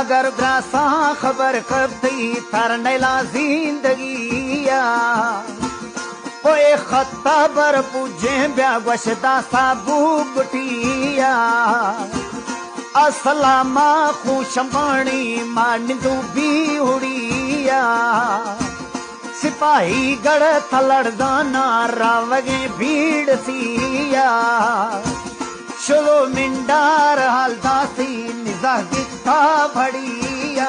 अगर ब्रासा खबर करती थर नैला जिंदगिया ओए खत्ता बर पूजे ब्या वशदा साबू गुटिया असलामा खुशमणी मानिंदू भी उड़िया सिपाही गढ़ थलड़दाना रावगे भीड़ सिया शुरू मिंडार हालदासी निजा गिता भड़िया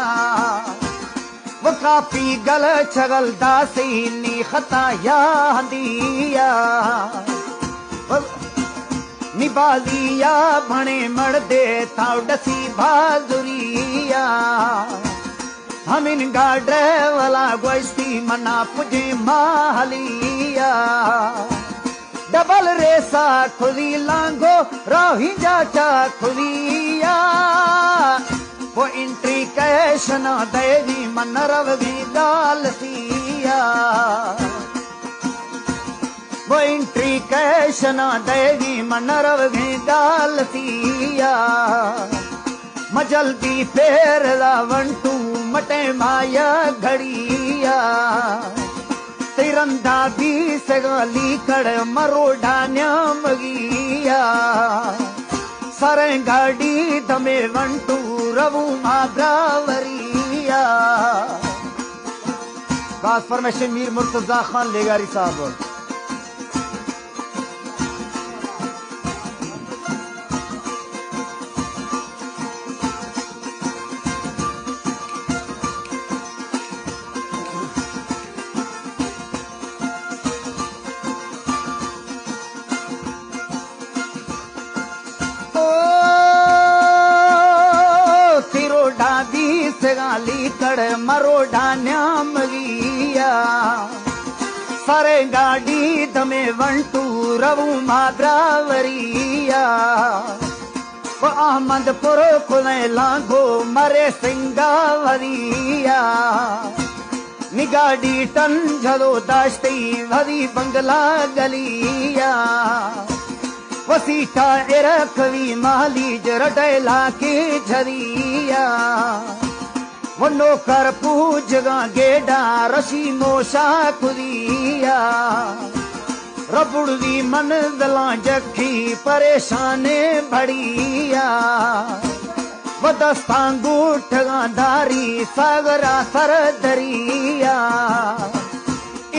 वो काफी गल छगल दासी नी खताया हंदिया निबालिया भणे मर्दे था डसी बाजुरिया हम इन गाड़े वाला गोश्ती मना पुजे माहलिया डबल रेसा खुली लांगो राही जाचा खुलिया वो इंट्री कैशन देवी मन रवगी दालसिया वो इंट्री कैशन देवी मन रवगी दालसिया मजलदी फेर लावंटू मटे माया घड़िया तिरंदा भी सगाली कड़ मरोड़ा न्यामगिया सरे गाड़ी दमे वंटू रवू माद्रावरिया खास फरमाइश मीर मुर्तजा खान लेगारी साहब गाली कड़ मरोड़ा न्यामगिया सारे गाड़ी दमे वंटू रवू माद्रावरिया वो अहमदपुर खुले लांगो मरे सिंगावरिया निगाड़ी टन झलो दाश्ती भरी बंगला गलिया वसीटा इरखवी माली जरडेला के झरिया वो नौकर पूजगा गेडा रशी मोशा खुदिया रबुड़वी मनदला जखी परेशाने भड़िया वो दस्तांगूठगा धारी सागरा सर दरिया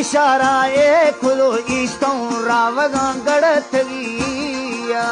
इशारा ए खुलो इश्कों रावगा गड़त गिया